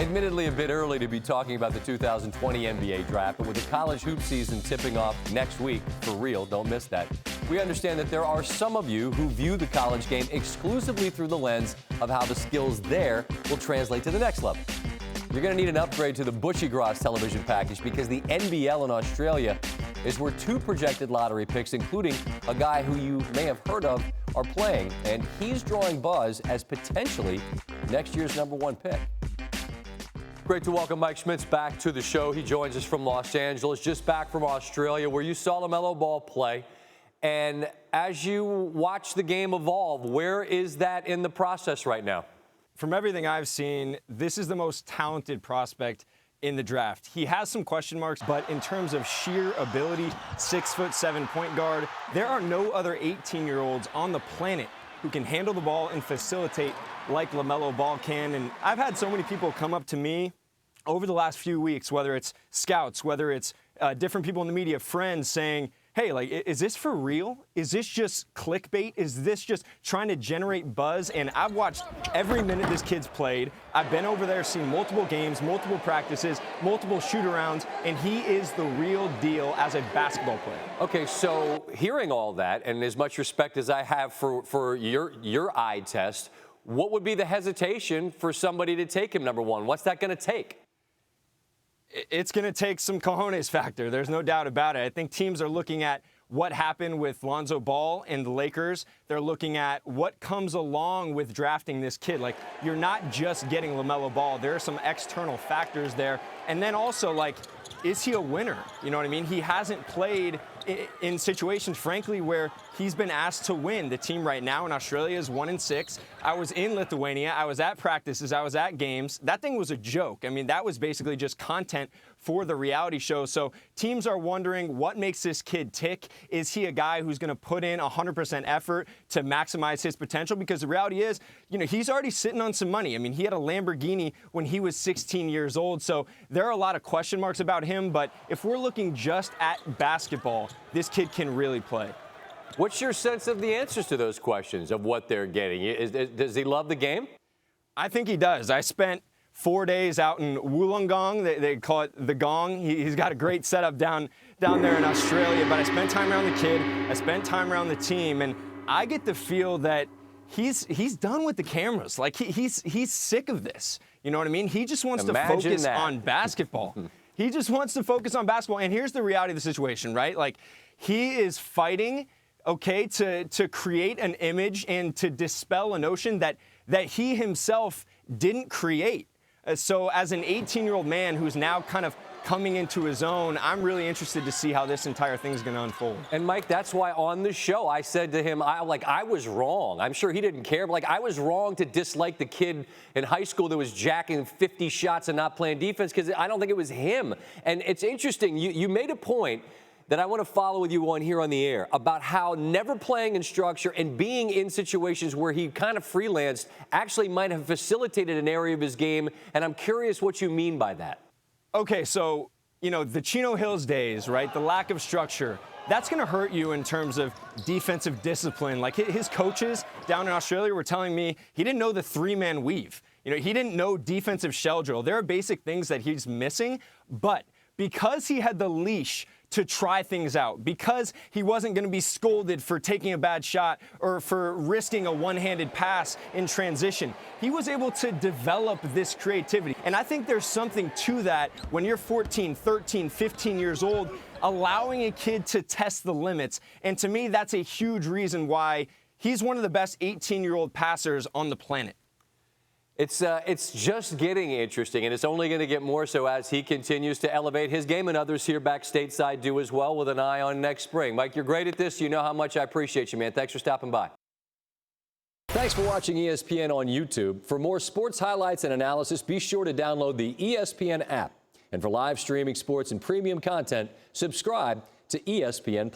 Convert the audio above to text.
Admittedly a bit early to be talking about the 2020 NBA draft, but with the college hoop season tipping off next week, for real, don't miss that. We understand that there are some of you who view the college game exclusively through the lens of how the skills there will translate to the next level. You're going to need an upgrade to the Bushy Gross television package because the NBL in Australia is where two projected lottery picks, including a guy who you may have heard of, are playing, and he's drawing buzz as potentially next year's #1 pick. Great to welcome Mike Schmitz back to the show. He joins us from Los Angeles, just back from Australia, where you saw LaMelo Ball play. And as you watch the game evolve, where is that in the process right now? From everything I've seen, this is the most talented prospect in the draft. He has some question marks, but in terms of sheer ability, 6'7" point guard, there are no other 18-year-olds on the planet who can handle the ball and facilitate like LaMelo Ball can. And I've had so many people come up to me over the last few weeks, whether it's scouts, whether it's different people in the media, friends, saying, hey, like, is this for real? Is this just clickbait? Is this just trying to generate buzz? And I've watched every minute this kid's played. I've been over there, seen multiple games, multiple practices, multiple shoot-arounds, and he is the real deal as a basketball player. Okay, so hearing all that, and as much respect as I have for your eye test, what would be the hesitation for somebody to take him #1? What's that going to take? It's going to take some cojones factor. There's no doubt about it. I think teams are looking at what happened with Lonzo Ball and the Lakers. They're looking at what comes along with drafting this kid. Like, you're not just getting LaMelo Ball. There are some external factors there. And then also, like, is he a winner? You know what I mean? He hasn't played in situations, frankly, where he's been asked to win. The team right now in Australia is 1-6. I was in Lithuania. I was at practices. I was at games. That thing was a joke. I mean, that was basically just content for the reality show. So teams are wondering what makes this kid tick. Is he a guy who's going to put in 100% effort to maximize his potential? Because the reality is, you know, he's already sitting on some money. I mean, he had a Lamborghini when he was 16 years old. So there are a lot of question marks about him. But if we're looking just at basketball, this kid can really play. What's your sense of the answers to those questions of what they're getting? Does he love the game? I think he does. I spent 4 days out in Wollongong. They call it the Gong. He's got a great setup down there in Australia. But I spent time around the kid. I spent time around the team. And I get the feel that he's done with the cameras. Like, he's sick of this. You know what I mean? He just wants to focus on basketball. He just wants to focus on basketball. And here's the reality of the situation, right? Like, he is fighting, okay, to create an image and to dispel a notion that he himself didn't create. So as an 18-year-old man who's now kind of coming into his own, I'm really interested to see how this entire thing is going to unfold. And, Mike, that's why on the show I said to him, I was wrong. I'm sure he didn't care, but, like, I was wrong to dislike the kid in high school that was jacking 50 shots and not playing defense because I don't think it was him. And it's interesting. You made a point that I want to follow with you on here on the air about how never playing in structure and being in situations where he kind of freelanced actually might have facilitated an area of his game, and I'm curious what you mean by that. Okay, so, you know, the Chino Hills days, right, the lack of structure, that's going to hurt you in terms of defensive discipline. Like, his coaches down in Australia were telling me he didn't know the three-man weave. You know, he didn't know defensive shell drill. There are basic things that he's missing, but because he had the leash to try things out, because he wasn't going to be scolded for taking a bad shot or for risking a one-handed pass in transition, he was able to develop this creativity. And I think there's something to that when you're 14, 13, 15 years old, allowing a kid to test the limits. And to me, that's a huge reason why he's one of the best 18-year-old passers on the planet. It's just getting interesting, and it's only going to get more so as he continues to elevate his game, and others here back stateside do as well, with an eye on next spring. Mike, you're great at this. You know how much I appreciate you, man. Thanks for stopping by. Thanks for watching ESPN on YouTube. For more sports highlights and analysis, be sure to download the ESPN app. And for live streaming sports and premium content, subscribe to ESPN+.